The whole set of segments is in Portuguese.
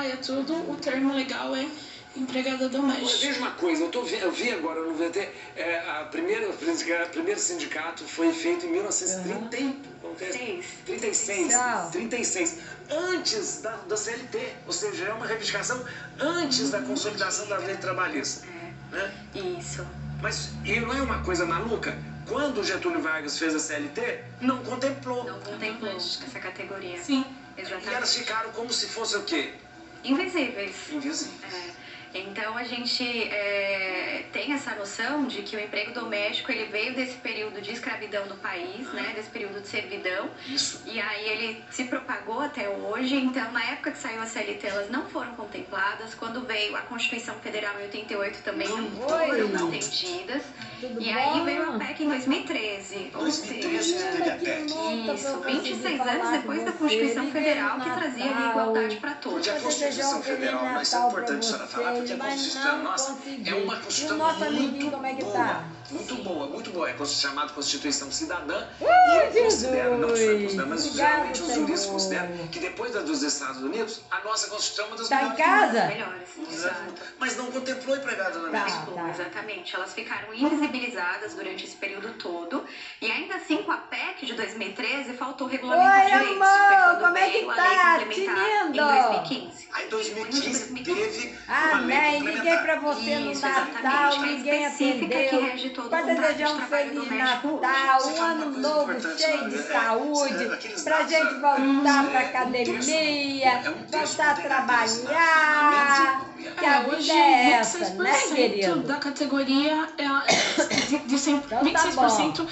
é tudo, o termo legal é empregada doméstica. Veja uma coisa, eu vi agora no VT, o primeiro sindicato foi feito em 1936, antes da CLT, ou seja, é uma reivindicação antes da consolidação da lei trabalhista. Né? Isso. Mas e não é uma coisa maluca? Quando o Getúlio Vargas fez a CLT, não contemplou. Não contemplou essa categoria. Sim. Exatamente. E elas ficaram como se fosse o quê? Invisíveis. Invisíveis. Então a gente tem essa noção de que o emprego doméstico ele veio desse período de escravidão do país, né, desse período de servidão. Isso. E aí ele se propagou até hoje. Então na época que saiu a CLT elas não foram contempladas. Quando veio a Constituição Federal em 88 também não foram atendidas. E aí veio a PEC em 2013. Ou seja, isso, 26 anos depois da Constituição Federal que trazia a igualdade para todos. Porque a Constituição Federal, mas isso é importante a senhora falar, porque a Constituição nossa é uma Constituição muito boa. É chamada Constituição Cidadã e ele considera, não só ele considera, mas geralmente os juristas consideram que depois da dos Estados Unidos, a nossa Constituição é uma das melhores. Exato. Mas não contemplou empregada doméstica. Exatamente. Elas ficaram invisibilizadas durante esse período todo. E ainda assim, com a PEC de 2013, faltou regulamentar direitos. Foi quando veio a lei complementar em 2015. Aí em 2015 teve uma lei liguei pra você no Natal, ninguém atendeu. Que rege todo pra o contrato desejar de um trabalho feliz doméstico Natal, hoje. um ano novo cheio de saúde, pra gente voltar pra academia, voltar a trabalhar, que a vida é essa, né, querido? Da categoria de 26%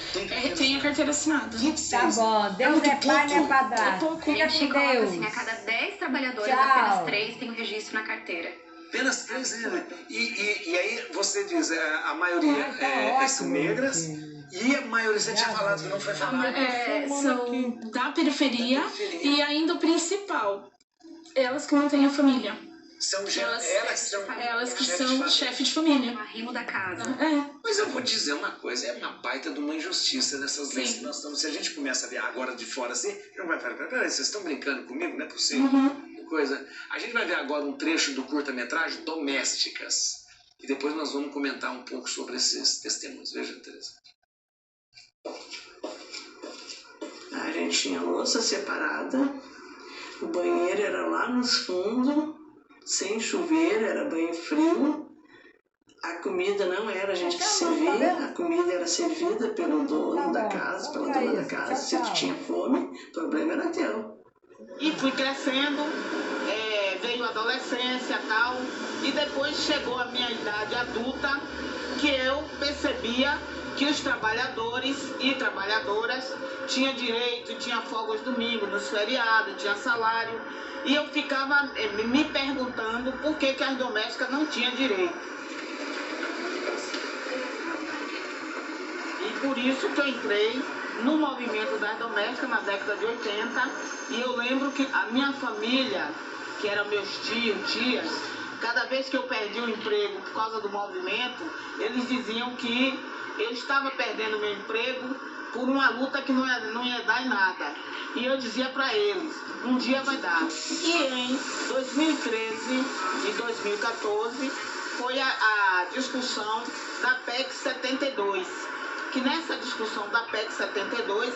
tem a carteira assinada. Tá bom, Deus é pai, não é padrasto. Fica com Deus. Assim, a cada 10 trabalhadores, apenas 3 têm o registro na carteira. Apenas 3, né? E aí você diz, a maioria são negras e a maioria, você tinha falado que não foi falado. São da periferia e ainda o principal, elas que não têm a família. São elas que são chefe de família. Arrimo da casa. Mas eu vou dizer uma coisa, é uma baita de uma injustiça nessas leis que nós estamos. Se a gente começa a ver agora de fora assim, peraí, vocês estão brincando comigo? Não é possível. Coisa. A gente vai ver agora um trecho do curta-metragem Domésticas. E depois nós vamos comentar um pouco sobre esses testemunhos. Veja, Teresa. A gente tinha louça separada, o banheiro era lá nos fundos, sem chuveiro, era banho frio. A comida não era a gente que servia, a comida era servida pelo dono da casa, pela dona da casa. Se tu tinha fome, o problema era teu. E fui crescendo, veio a adolescência e tal, e depois chegou a minha idade adulta, que eu percebia que os trabalhadores e trabalhadoras tinham direito, tinha folga aos domingos, nos feriados, tinha salário, e eu ficava me perguntando por que as domésticas não tinham direito. E por isso que eu entrei no movimento das domésticas na década de 80, e eu lembro que a minha família, que eram meus tios, tias, cada vez que eu perdi o emprego por causa do movimento, eles diziam que eu estava perdendo meu emprego por uma luta que não ia dar em nada. E eu dizia para eles, um dia vai dar. E em 2013 e 2014 foi a discussão da PEC 72. Que nessa discussão da PEC 72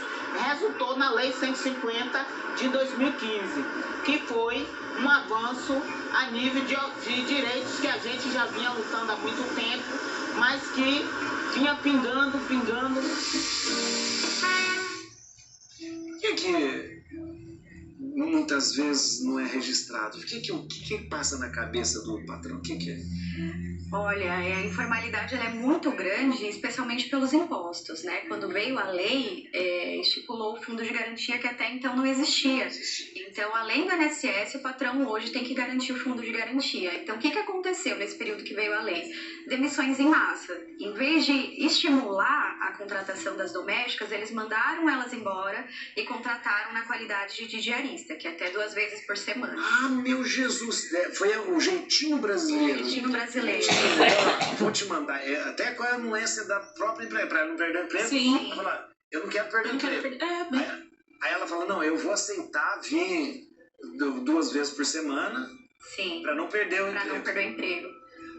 resultou na Lei 150 de 2015, que foi um avanço a nível de direitos que a gente já vinha lutando há muito tempo, mas que vinha pingando. Por que muitas vezes não é registrado? O que passa na cabeça do patrão? O que é? Olha, a informalidade ela é muito grande, especialmente pelos impostos, né? Quando veio a lei, estipulou o fundo de garantia que até então não existia. Então, além do INSS, o patrão hoje tem que garantir o fundo de garantia. Então, o que aconteceu nesse período que veio a lei? Demissões em massa. Em vez de estimular a contratação das domésticas, eles mandaram elas embora e contrataram na qualidade de diarista, que é até 2 vezes por semana. Ah, meu Jesus! Foi o jeitinho brasileiro. O jeitinho brasileiro. Vou te mandar, até com a anuência da própria empresa, para não perder o emprego. Sim. Ela fala, eu não quero perder o emprego. Aí ela fala, não, eu vou aceitar vir 2 vezes por semana, Sim. Para não perder o Para emprego. não perder o emprego.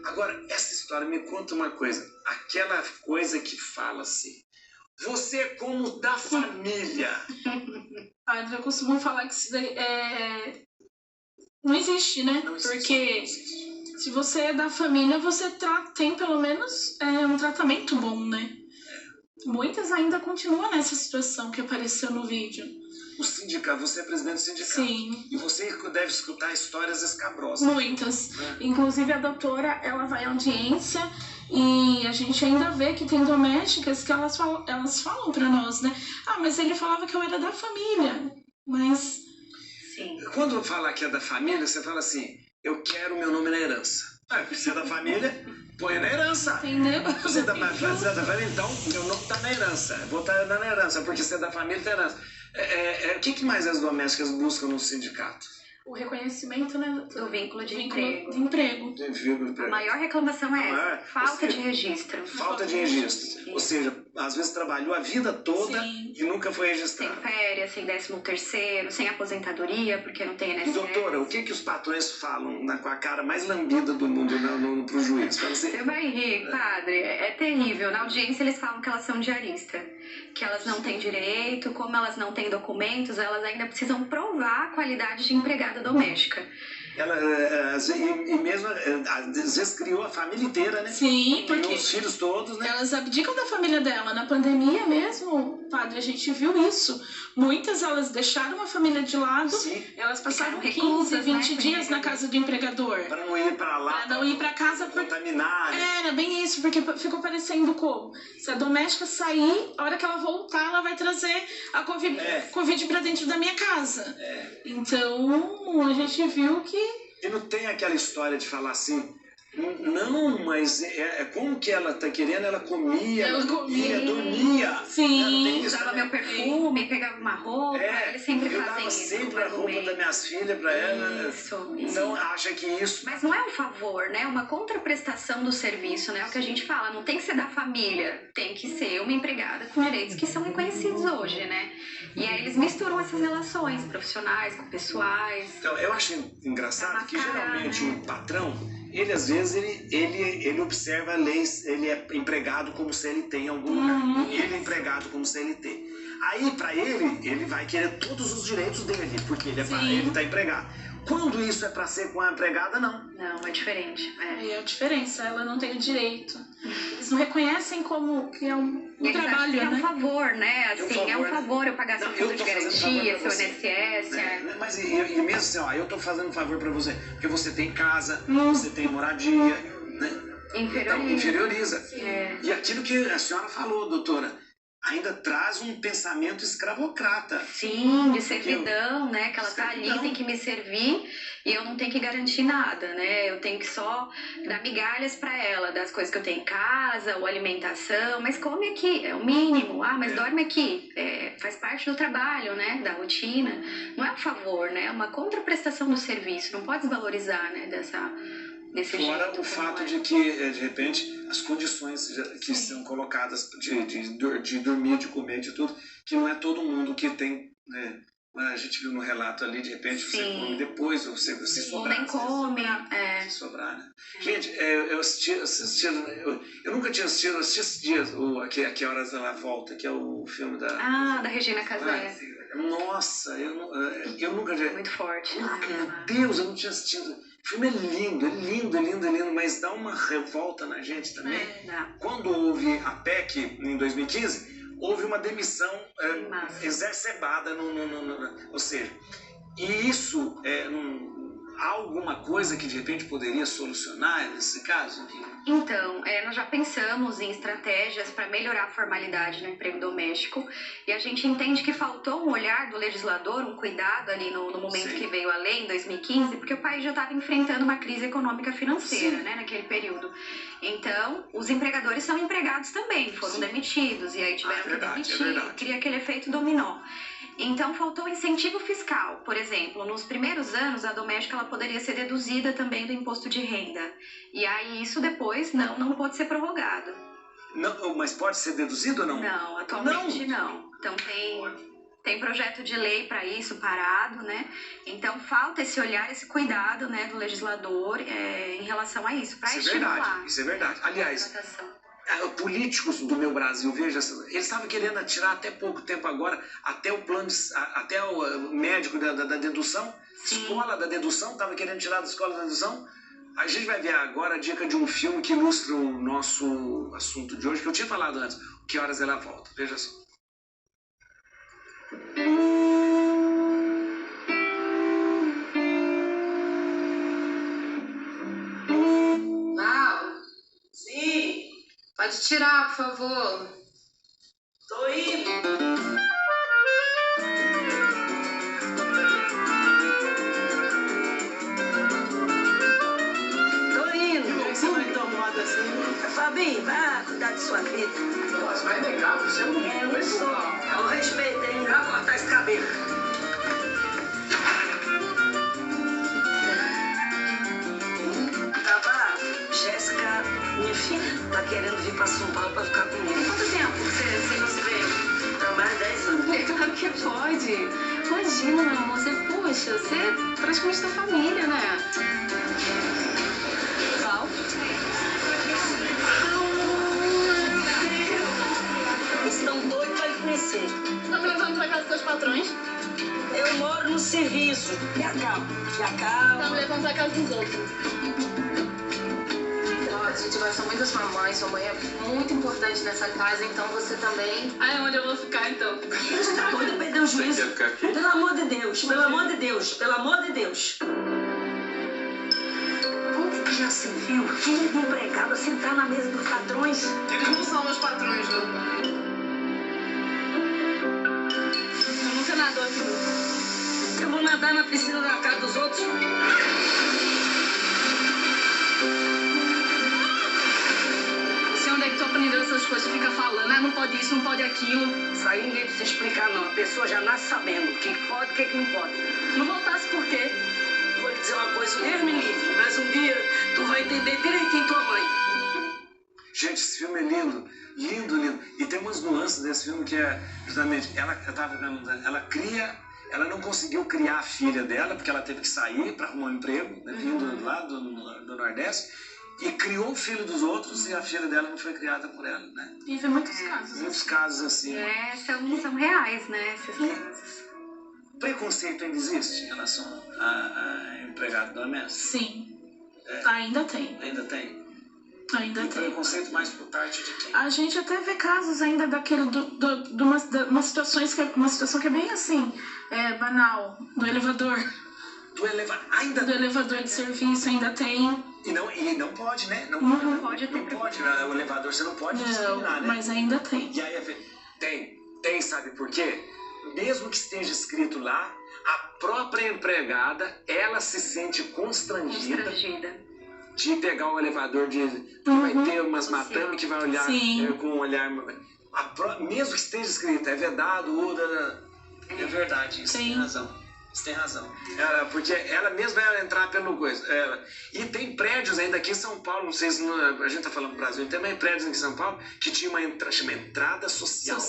Agora, essa história me conta uma coisa. Aquela coisa que fala-se. Você é como da família. Padre, eu costumo falar que isso daí não existe, né? Não existe, Porque não existe. se você é da família, você tem pelo menos um tratamento bom, né? Muitas ainda continuam nessa situação que apareceu no vídeo. O sindicato, você é presidente do sindicato. Sim. E você deve escutar histórias escabrosas. Muitas. Inclusive a doutora, ela vai à audiência e a gente ainda vê que tem domésticas que elas falam pra nós, né? Ah, mas ele falava que eu era da família. Mas... Sim. Quando fala que é da família, você fala assim, eu quero meu nome na herança. Você é da família, põe na herança. Entendeu? Você é da família, então meu nome tá na herança. Vou estar na herança, porque você é da família, tá na herança. O que mais as domésticas buscam no sindicato? O reconhecimento, né? Do vínculo de emprego. A maior reclamação é essa, falta de registro. Falta de registro. Ou seja, às vezes trabalhou a vida toda Sim. e nunca foi Sem registrado. férias, sem 13º, sem aposentadoria, porque não tem E INSS. doutora, o que os patrões falam com a cara mais lambida do mundo pro juiz? Fala assim, Você vai rir, padre. É terrível. Na audiência eles falam que elas são diaristas, que elas não têm direito, como elas não têm documentos, elas ainda precisam provar a qualidade de empregada doméstica. ela e mesmo às vezes criou a família inteira, né? Sim, porque criou os filhos todos, né? elas abdicam da família dela. Na pandemia mesmo, padre, a gente viu isso. Muitas, elas deixaram a família de lado. Sim. Elas passavam Ficaram 15, reclusas, 20 né, dias na casa do empregador. Para não ir para lá, Pra não ir pra casa por... contaminar. Né? Era bem isso, porque ficou parecendo como? Se a doméstica sair, a hora que ela voltar, ela vai trazer a Covid pra dentro da minha casa. Então, a gente viu que... E não tem aquela história de falar assim, não, mas como que ela tá querendo, ela comia, Ela comia. dormia. Sim. Usava meu perfume, pegava uma roupa, eles sempre eu fazem dava isso. sempre como a roupa argumento. das minhas filhas para ela. Isso. Não acha que isso... Mas não é um favor, né? É uma contraprestação do serviço, né? É o que a gente fala, não tem que ser da família, tem que ser uma empregada com direitos que são reconhecidos hoje, né? E aí eles misturam essas relações profissionais com pessoais. Então, eu acho engraçado que mascarar, geralmente né? o patrão, ele às vezes ele observa leis, ele é empregado como CLT em algum lugar. Ele é empregado como CLT. Aí, para ele vai querer todos os direitos dele, porque ele tá empregado. Quando isso é para ser com a empregada, não. Não, é diferente. Aí é a diferença, ela não tem o direito. Eles não reconhecem como que é um Eles acham trabalho, que é um né? favor, né? Assim, é um favor eu pagar seu Não, fundo eu de tô fazendo favor garantia, pra seu você. INSS. Mas e mesmo assim, ó, eu tô fazendo um favor para você, porque você tem casa, você tem moradia, né? Então, inferioriza. E aquilo que a senhora falou, doutora, ainda traz um pensamento escravocrata. Sim, de servidão, né? Que ela tá Servidão. ali, tem que me servir e eu não tenho que garantir nada, né? Eu tenho que só dar migalhas pra ela, das coisas que eu tenho em casa, ou alimentação, mas come aqui, é o mínimo. Ah, mas dorme aqui. Faz parte do trabalho, né? Da rotina. Não é um favor, né? É uma contraprestação do serviço. Não pode desvalorizar, né? Desse Fora jeito. o fato de que, de repente, as condições que são colocadas de dormir, de comer, de tudo, que não é todo mundo que tem, né? A gente viu no relato ali, de repente, você come depois, ou você Ou sobrar. nem come. Se sobrar, né? Gente, eu assisti eu nunca tinha assistido, eu assisti esses dias, a Que Horas Ela Volta, que é o filme da... Ah, da Regina Casé. Nossa, eu nunca tinha... Muito forte. Meu Deus, eu não tinha assistido. O filme é lindo, mas dá uma revolta na gente também. Quando houve a PEC em 2015, houve uma demissão exacerbada, ou seja, e isso há alguma coisa que de repente poderia solucionar nesse caso? Então, nós já pensamos em estratégias para melhorar a formalidade no emprego doméstico e a gente entende que faltou um olhar do legislador, um cuidado ali no momento que veio a lei, em 2015, porque o país já estava enfrentando uma crise econômica financeira, né, naquele período. Então, os empregadores são empregados também, foram demitidos e aí tiveram que demitir, cria aquele efeito dominó. Então, faltou incentivo fiscal. Por exemplo, nos primeiros anos, a doméstica ela poderia ser deduzida também do imposto de renda. E aí, isso depois não pode ser prorrogado. Não, mas pode ser deduzido ou não? Não, atualmente não. Então, Tem projeto de lei para isso parado, né? Então falta esse olhar, esse cuidado, né, do legislador em relação a isso, para estimular. Isso é verdade. Aliás, políticos do meu Brasil, veja, eles estavam querendo tirar até pouco tempo agora, até o plano, até o médico da dedução, escola da dedução, estava querendo tirar da escola da dedução. A gente vai ver agora a dica de um filme que ilustra o nosso assunto de hoje, que eu tinha falado antes, Que Horas Ela Volta. Veja só. Val, Sim, pode tirar, por favor. tô indo. Fabinho, vai cuidar de sua vida. Nossa, vai negar, você não Eu sou. Eu respeitei, não vai cortar esse cabelo. Tava, Jéssica, minha filha, tá querendo vir pra São Paulo pra ficar comigo. Quanto tempo você não se vê? Há mais de 10 anos. É claro que pode. Imagina, meu amor, você é praticamente da família, né? Val? Estão doidos pra lhe conhecer. Tá me levando pra casa dos teus patrões? Eu moro no serviço. Me acalma, me acalma. Tá me levando pra casa dos outros. Ó, a gente gosta muito da sua mãe é muito importante nessa casa, então você também... Ah, é onde eu vou ficar, então? Acabou de perder o juízo. Pelo amor de Deus, pelo amor de Deus, pelo amor de Deus. Onde já se viu filho de empregado sentar na mesa dos patrões? Eles não são meus patrões, não. Eu nunca nadou aqui. Eu vou nadar na piscina da casa dos outros. Você onde é que tu aprendeu essas coisas? Fica falando, não pode isso, não pode aquilo. Isso aí ninguém precisa explicar, não. A pessoa já nasce sabendo o que pode e o que não pode. Não voltasse por quê? Vou te dizer uma coisa, Deus me livre, mas um dia tu vai entender direitinho tua mãe. Gente, esse filme é lindo, lindo, lindo. E tem umas nuances desse filme que é justamente, ela não conseguiu criar a filha dela, porque ela teve que sair para arrumar um emprego, né, vindo lá do Nordeste, e criou o filho dos outros e a filha dela não foi criada por ela, né? E vê muitos casos. Muitos casos assim. São reais, né, esses casos. Preconceito ainda existe em relação a empregado doméstico? Sim, ainda tem. Ainda tem? Ainda tem. Preconceito mais por parte de quem? A gente até vê casos ainda daquele uma situação que é bem assim, banal, do elevador. Do elevador de serviço ainda tem. E não pode, né? Não pode, o elevador você não pode discriminar, né? Mas ainda tem. E aí tem, sabe por quê? Mesmo que esteja escrito lá, a própria empregada, ela se sente constrangida. De pegar o elevador vai ter umas madame que vai olhar com um olhar... Mesmo que esteja escrito, é vedado, é verdade, isso tem razão. Você tem razão. Porque ela mesma vai entrar pelo coisa. E tem prédios ainda aqui em São Paulo, não sei se a gente tá falando do Brasil, tem também prédios aqui em São Paulo que tinha chama entrada social.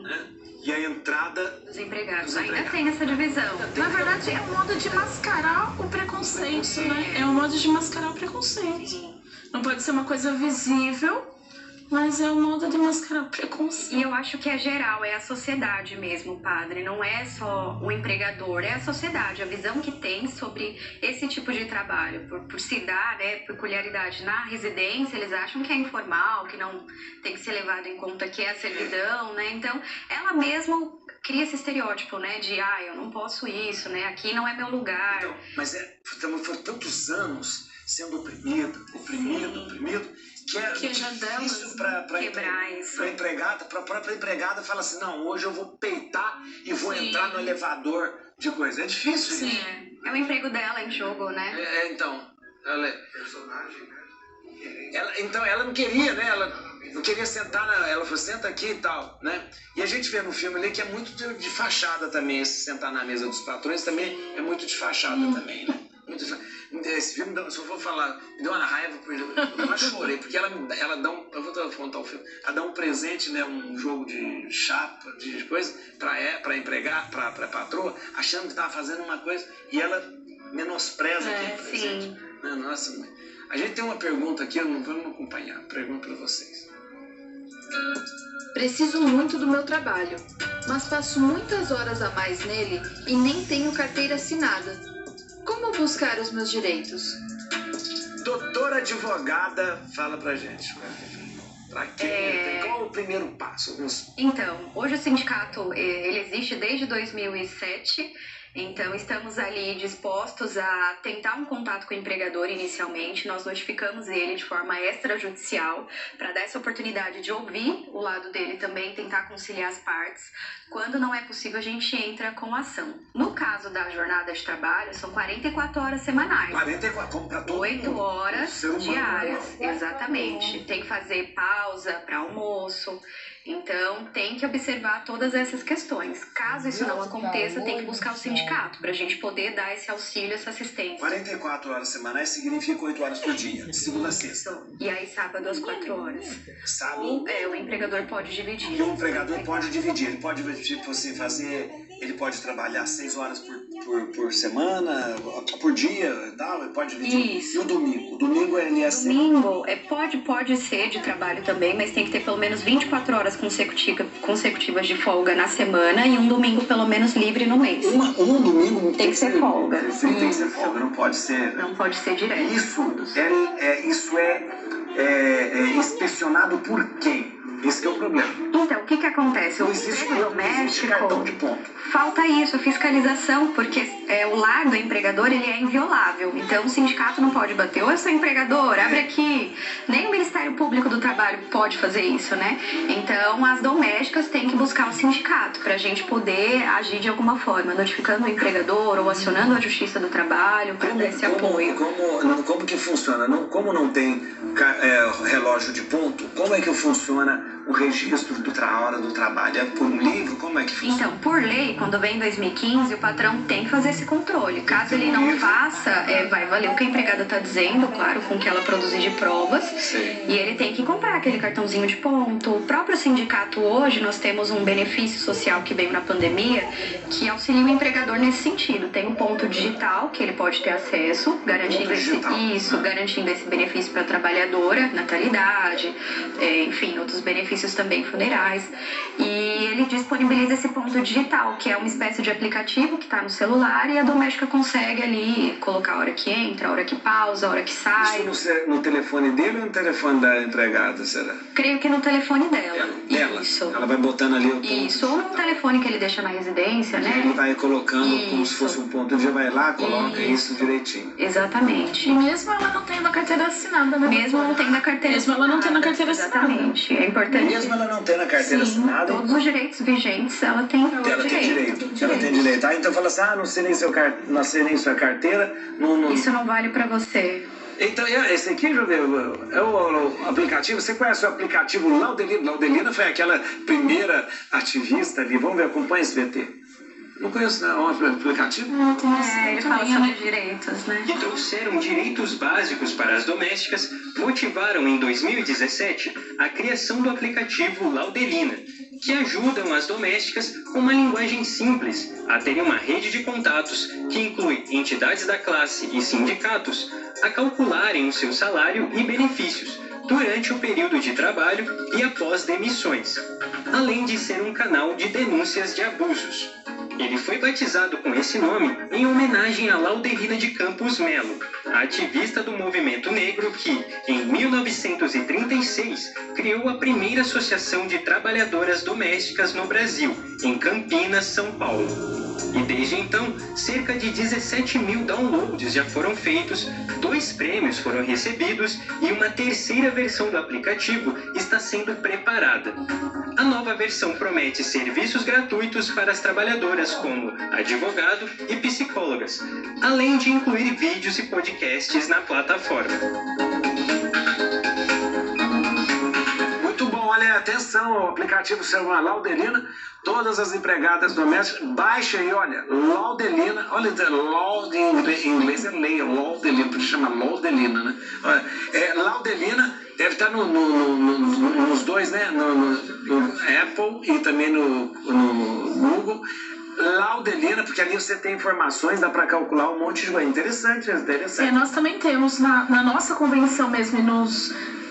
Né? E a entrada dos empregados. Ainda tem essa divisão. Na verdade, é um modo de mascarar o preconceito, né? É um modo de mascarar o preconceito. Não pode ser uma coisa visível, mas é um modo de mascarar o preconceito. E eu acho que é geral, é a sociedade mesmo, padre. Não é só o empregador, é a sociedade. A visão que tem sobre esse tipo de trabalho. Por se dar, né, peculiaridade na residência, eles acham que é informal, que não tem que ser levado em conta que é a servidão, né? Então, ela mesma cria esse estereótipo, né? De, eu não posso isso, né? Aqui não é meu lugar. Então, mas foram tantos anos sendo oprimido, que é difícil para empregada, para a própria empregada fala assim, não, hoje eu vou peitar e vou entrar no elevador de coisa. É difícil isso. É o emprego dela em jogo, né? Então, ela é personagem, né? Então, ela não queria, né? Ela não queria sentar, ela falou, senta aqui e tal, né? E a gente vê no filme ali que é muito de fachada também, esse sentar na mesa dos patrões também é muito de fachada também, né? Esse filme, se eu for falar, me deu uma raiva, eu quase chorei, porque ela dá eu vou contar o filme, ela dá um presente, né, um jogo de chapa, de coisa, pra empregar, pra patroa, achando que tava fazendo uma coisa, e ela menospreza aquele presente. Sim. Nossa, a gente tem uma pergunta aqui, vamos acompanhar, pergunto pra vocês. Preciso muito do meu trabalho, mas passo muitas horas a mais nele e nem tenho carteira assinada. Como buscar os meus direitos? Doutora advogada, fala pra gente. Pra quem? Qual o primeiro passo? Então, hoje o sindicato ele existe desde 2007. Então, estamos ali dispostos a tentar um contato com o empregador inicialmente. Nós notificamos ele de forma extrajudicial para dar essa oportunidade de ouvir o lado dele também, tentar conciliar as partes. Quando não é possível, a gente entra com ação. No caso da jornada de trabalho, são 44 horas semanais. 44, como para todo 8 mundo. horas diárias, exatamente. Tem que fazer pausa para almoço. Então, tem que observar todas essas questões. Caso isso não aconteça, tem que buscar o sindicato para a gente poder dar esse auxílio, essa assistência. 44 horas semanais significa 8 horas por dia, de segunda a sexta. E aí, sábado, às 4 horas. Sábado? O empregador pode dividir. E o empregador pode dividir. Ele pode, tipo assim, ele pode trabalhar 6 horas por semana, por dia e tal, ele pode dividir. Isso. E o domingo? O domingo ele é assim? Domingo pode ser de trabalho também, mas tem que ter pelo menos 24 horas consecutivas de folga na semana e um domingo pelo menos livre no mês. Um domingo tem que ser folga. Tem que ser folga, não pode ser... Não pode ser direto. Isso é inspecionado por quem? Esse é o problema. Então, o que acontece? Não existe cartão de ponto. Falta isso, a fiscalização, porque o lar do empregador ele é inviolável. Então, o sindicato não pode bater. Ô, eu sou empregador, abre aqui. Nem o Ministério Público do Trabalho pode fazer isso, né? Então, as domésticas têm que buscar o sindicato para a gente poder agir de alguma forma, notificando o empregador ou acionando a Justiça do Trabalho para dar esse apoio. Como que funciona? Como não tem relógio de ponto, como é que funciona o registro da hora do trabalho? É por um livro? Como é que funciona? Então, por lei, quando vem em 2015, o patrão tem que fazer esse controle. Caso ele não faça, vai valer o que a empregada está dizendo, claro, com o que ela produzir de provas. Sim. E ele tem que comprar aquele cartãozinho de ponto. O próprio sindicato hoje, nós temos um benefício social que veio na pandemia, que auxilia o empregador nesse sentido. Tem um ponto digital que ele pode ter acesso, garantindo esse benefício para a trabalhadora, natalidade, enfim, outros benefícios também funerais. E ele disponibiliza esse ponto digital, que é uma espécie de aplicativo que está no celular e a doméstica consegue ali colocar a hora que entra, a hora que pausa, a hora que sai. Isso no telefone dele ou no telefone da empregada, será? Creio que no telefone dela. Isso. Ela vai botando ali o ponto. Isso, ou no telefone que ele deixa na residência, né? Ele vai colocando como se fosse um ponto. Ele já vai lá, coloca isso direitinho. Exatamente. E mesmo ela não tendo a carteira assinada, né? Mesmo não tendo a carteira assinada. Mesmo ela não tendo a carteira assinada. Exatamente. É importante. Mesmo ela não tendo a carteira assinada. Todos os direitos vigentes ela tem direito. Ela tem direito. Ah, então fala assim, não sei nem sua carteira. Isso não vale pra você. Então, esse aqui, é o aplicativo. Você conhece o aplicativo Laudelina? Laudelina foi aquela primeira ativista ali. Vamos ver, acompanha esse VT. Não conheço, não, o aplicativo? Ele fala sobre direitos, né? Trouxeram direitos básicos para as domésticas, motivaram em 2017 a criação do aplicativo Laudelina, que ajudam as domésticas com uma linguagem simples a terem uma rede de contatos que inclui entidades da classe e sindicatos a calcularem o seu salário e benefícios durante o período de trabalho e após demissões, além de ser um canal de denúncias de abusos. Ele foi batizado com esse nome em homenagem a Laudelina de Campos Melo, a ativista do movimento negro que, em 1936, criou a primeira associação de trabalhadoras domésticas no Brasil, em Campinas, São Paulo. E desde então, cerca de 17 mil downloads já foram feitos, 2 prêmios foram recebidos e uma terceira versão do aplicativo está sendo preparada. A nova versão promete serviços gratuitos para as trabalhadoras como advogado e psicólogas, além de incluir vídeos e podcasts na plataforma. Muito bom, olha, atenção, o aplicativo se chama Laudelina. todas as empregadas domésticas, baixa aí, olha, Laudelina, olha, Laud em inglês é leia, Laudelina, por isso chama Laudelina, né? Laudelina deve estar nos dois, né? No Apple e também no Google. Laudelina, porque ali você tem informações, dá para calcular um monte de coisa. Interessante. Nós também temos na nossa convenção mesmo, e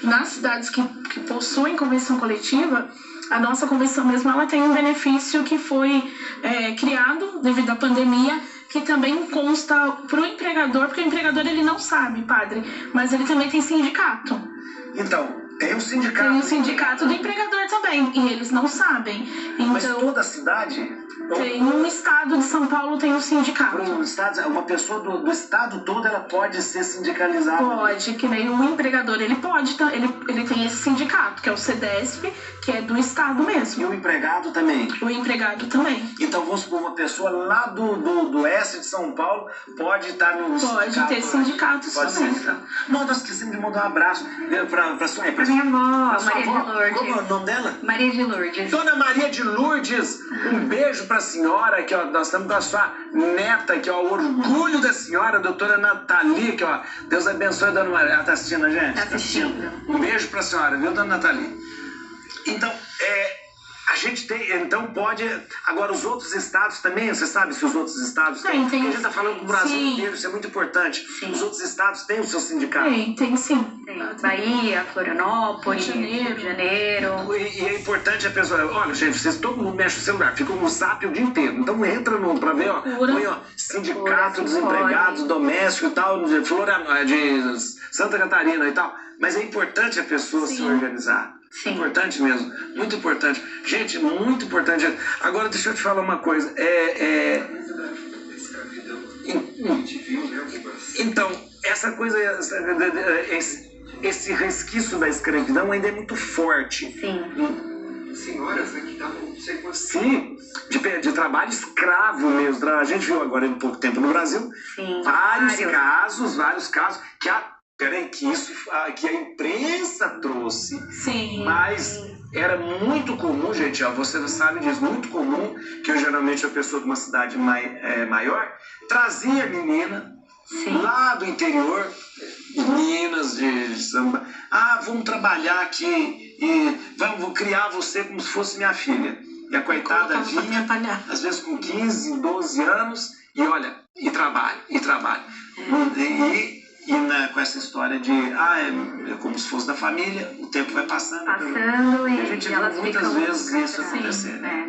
nas cidades que possuem convenção coletiva, a nossa convenção mesmo, ela tem um benefício que foi criado devido à pandemia, que também consta para o empregador, porque o empregador ele não sabe, padre, mas ele também tem sindicato. Então, tem o sindicato. Tem o sindicato do empregador também, e eles não sabem. Então, mas toda a cidade? Tem um estado de São Paulo, tem um sindicato. Uma pessoa do estado todo, ela pode ser sindicalizada? Pode, que nem o empregador, ele pode, ele tem esse sindicato, que é o CEDESP, que é do estado mesmo. E o empregado também? O empregado também. Então, vamos supor, uma pessoa lá do oeste de São Paulo pode estar no sindicato? Pode ter sindicatos também. Não, nós esquecemos de mandar um abraço para sua Pra minha avó, Maria de Lourdes. Como é o nome dela? Maria de Lourdes. Dona Maria de Lourdes, um beijo para a senhora, aqui, ó, nós estamos com a sua neta, aqui, ó, o orgulho da senhora, a doutora Nathalie, aqui, ó, Deus abençoe a Dona Maria. Ela tá assistindo a gente? Tá assistindo. Um beijo para a senhora, viu, Dona Nathalie? Então, a gente tem, então pode, agora os outros estados também, você sabe se os outros estados têm? Porque a gente está falando do Brasil inteiro, isso é muito importante. Sim. Os outros estados têm o seu sindicato? Tem sim. Tem. Bahia, Florianópolis, Rio de Janeiro. E é importante a pessoa, olha, gente, todo mundo mexe no celular, fica no zap o dia inteiro. Então entra para ver, põe, sindicato dos empregados domésticos e tal, de Santa Catarina e tal. Mas é importante a pessoa se organizar. Sim. Importante mesmo, muito importante. Gente, muito importante. Agora deixa eu te falar uma coisa. Então, essa coisa, esse resquício da escravidão ainda é muito forte. Sim. Senhoras que estavam sim, de trabalho escravo mesmo. A gente viu agora em pouco tempo no Brasil. Sim. Vários casos que a imprensa trouxe. Sim. Mas era muito comum, gente, você sabe disso, muito comum que geralmente a pessoa de uma cidade maior trazia a menina lá do interior, de Minas, de samba. Vamos trabalhar aqui e vou criar você como se fosse minha filha. E a coitada vinha, às vezes com 15, 12 anos, e olha, e trabalha. Com essa história de é como se fosse da família, o tempo vai passando e a gente elas viu muitas vezes isso acontecer, né?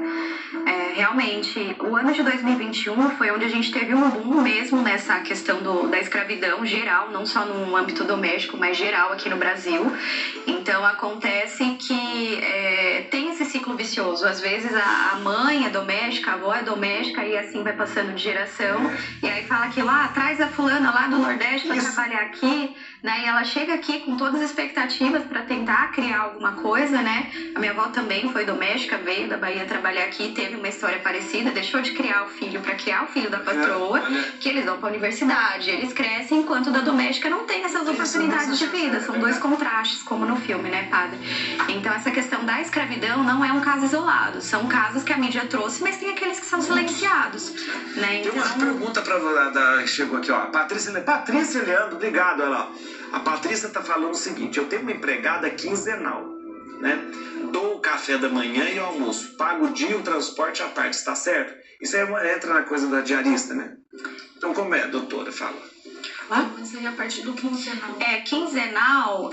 Realmente, o ano de 2021 foi onde a gente teve um boom mesmo nessa questão da escravidão geral, não só no âmbito doméstico, mas geral aqui no Brasil. Então acontece que tem esse ciclo vicioso. Às vezes a mãe é doméstica, a avó é doméstica e assim vai passando de geração. E aí fala que traz a fulana lá do Nordeste para trabalhar aqui, né? E ela chega aqui com todas as expectativas para tentar criar alguma coisa, né? A minha avó também foi doméstica, veio da Bahia trabalhar aqui, teve uma história parecida, deixou de criar o filho para criar o filho da patroa, que eles vão para a universidade, eles crescem, enquanto da doméstica não tem essas oportunidades de vida. São dois contrastes, como no filme, né, padre? Então essa questão da escravidão não é um caso isolado, são casos que a mídia trouxe, mas tem aqueles que são silenciados, né? Tem uma pergunta que chegou aqui, ó, Patrícia Leandro, obrigado, ela. A Patrícia está falando o seguinte: eu tenho uma empregada quinzenal, né? Dou o café da manhã e o almoço, pago o dia e o transporte à parte, está certo? Isso aí entra na coisa da diarista, né? Então como é, doutora? Fala. Mas aí a partir do quinzenal. Quinzenal,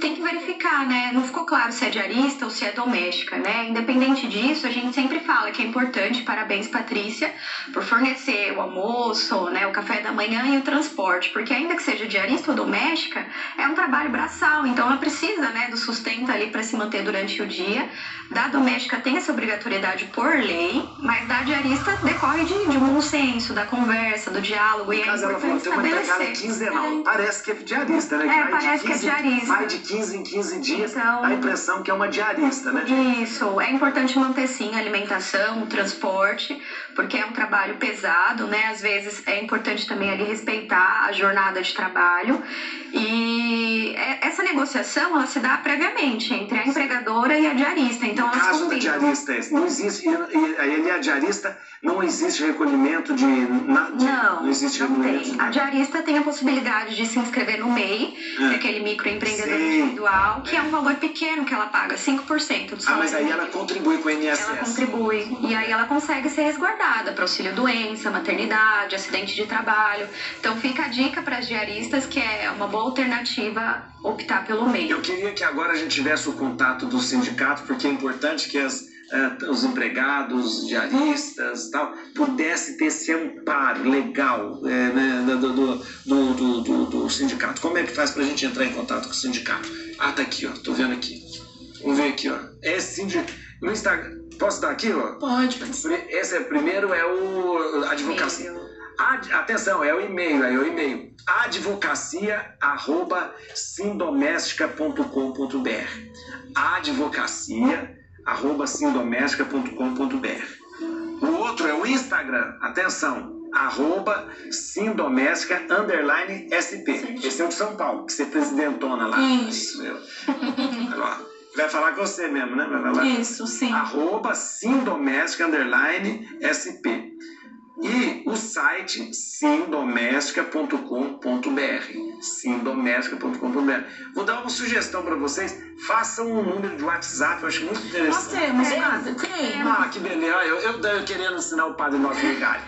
tem que verificar, né? Não ficou claro se é diarista ou se é doméstica, né? Independente disso, a gente sempre fala que é importante, parabéns, Patrícia, por fornecer o almoço, né, o café da manhã e o transporte, porque ainda que seja diarista ou doméstica, é um trabalho braçal, então ela precisa, né, do sustento ali para se manter durante o dia. Da doméstica tem essa obrigatoriedade por lei, mas da diarista decorre de um bom senso, da conversa, do diálogo, e é importante tem uma empregada estabelecer. Quinzenal, parece que é diarista, né? Parece que é diarista. Vai de 15 em 15 dias, então, dá a impressão que é uma diarista, né? Isso, é importante manter sim a alimentação, o transporte, porque é um trabalho pesado, né? Às vezes é importante também ali respeitar a jornada de trabalho. E essa negociação, ela se dá previamente entre a empregadora e a diarista. Então, no elas caso da combinam. diarista, não existe, ele é a diarista, não existe recolhimento de... Não existe não recolhimento tem. de A nada. diarista tem a possibilidade de se inscrever no MEI, que é aquele microempreendedor Sim. individual, que é um valor pequeno que ela paga, 5% do salário. Mas aí ela contribui com o INSS. Ela contribui. E aí ela consegue ser resguardada para auxílio-doença, maternidade, acidente de trabalho. Então fica a dica para as diaristas que é uma boa alternativa optar pelo MEI. Eu queria que agora a gente tivesse o contato do sindicato, porque é importante que os empregados, diaristas e tal, pudessem ter esse amparo legal do sindicato. Como é que faz pra gente entrar em contato com o sindicato? Ah, tá aqui, ó. Tô vendo aqui. Vamos ver aqui, ó. Esse sindicato... No Instagram... Posso dar aqui, ó? Pode. Esse primeiro é o advocacia. Atenção, é o e-mail. advocacia@sindomestica.com.br advocacia@sindomestica.com.br. O outro é o Instagram, atenção, @sindomestica_SP. Esse é o de São Paulo, que você é presidentona lá. Isso. Agora, vai falar com você mesmo, né? Vai falar. Isso, sim. @sindomestica_SP. E o site simdomestica.com.br. simdomestica.com.br. Vou dar uma sugestão para vocês. Façam um número de WhatsApp, eu acho muito interessante. Nós temos, padre. Tem. Ah, que beleza. Eu querendo ensinar o padre nosso ligar.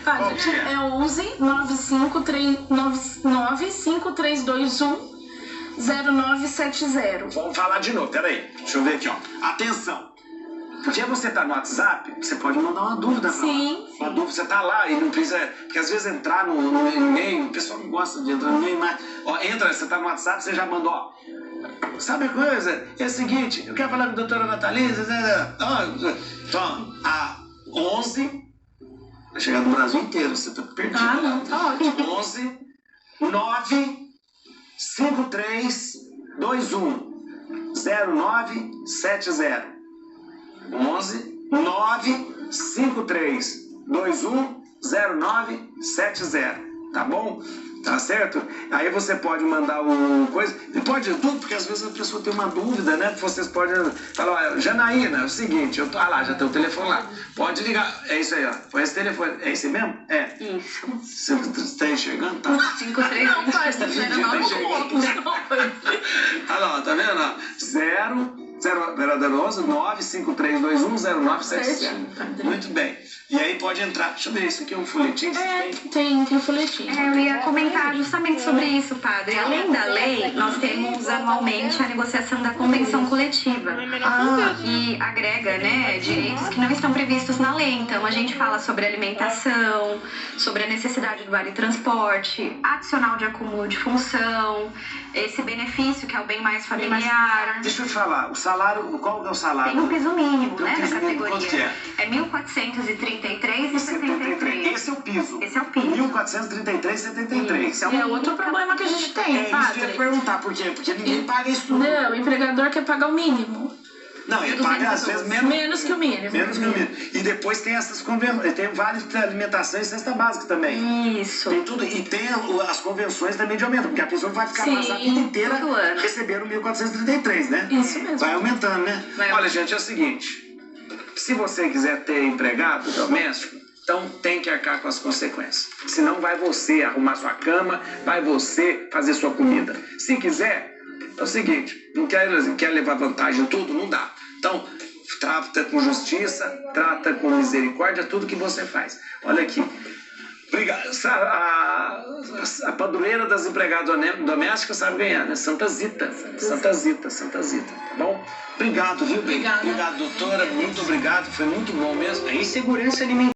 Qual que é? É 11 95321 0970. Vamos falar de novo, peraí. Deixa eu ver aqui, ó. Atenção. Porque você tá no WhatsApp, você pode mandar uma dúvida pra lá. Uma dúvida, você tá lá e não precisa... Porque às vezes entrar no e-mail, o pessoal não gosta de entrar no e-mail, mas... Ó, entra, você tá no WhatsApp, você já mandou, ó. Sabe a coisa? É o seguinte, eu quero falar com a doutora Natalisa, então, a 11... Vai chegar no Brasil inteiro, você tá perdido. Ah, não, tá ótimo. 11 9 53 21 0970. 11 9 53 21 0970. Tá bom? Tá certo? Aí você pode mandar o coisa. E pode tudo, porque às vezes a pessoa tem uma dúvida, né? Vocês podem falar, ó, Janaína, é o seguinte, lá, já tem o telefone lá. Pode ligar. É isso aí, ó. Põe esse telefone. É esse mesmo? É. Isso. Você tá enxergando? Tá. 53. Não, pai, tá enxergando. Olha lá, tá vendo? 953210977. Muito bem. E aí pode entrar. Deixa eu ver, isso aqui é um folhetim? Tem um folhetim. Eu ia comentar justamente sobre isso, padre. Além da lei, nós temos anualmente a negociação da convenção coletiva, que agrega, né, direitos que não estão previstos na lei. Então, a gente fala sobre alimentação, sobre a necessidade do vale transporte, adicional de acúmulo de função, esse benefício que é o bem mais familiar. Deixa eu te falar, o salário, qual é o salário? Tem um piso mínimo, Tem um né, piso da mínimo, quanto que categoria. é? É 1.433,73. Esse é o piso. Esse é o piso. 1.433,73. É outro problema que a gente tem, isso que padre. eu ia perguntar, por quê? Porque ninguém paga isso tudo. Não, o empregador quer pagar o mínimo. Não, ele paga às vezes menos que o mínimo. Menos que o mínimo. E depois tem essas convenções, tem vales de alimentação e cesta básica também. Isso. Tem tudo. E tem as convenções também de aumento, porque a pessoa vai ficar a vida inteira recebendo 1.433, né? Isso mesmo. Vai aumentando, né? Olha, gente, é o seguinte. Se você quiser ter empregado doméstico, então tem que arcar com as consequências. Senão vai você arrumar sua cama, vai você fazer sua comida. Se quiser, é o seguinte, não quer levar vantagem em tudo, não dá. Então, trata com justiça, trata com misericórdia tudo que você faz. Olha aqui. Obrigado. A padroeira das empregadas domésticas sabe ganhar, né? Santa Zita, tá bom? Obrigado, viu? Obrigado, doutora. Muito obrigado. Foi muito bom mesmo. A insegurança alimentar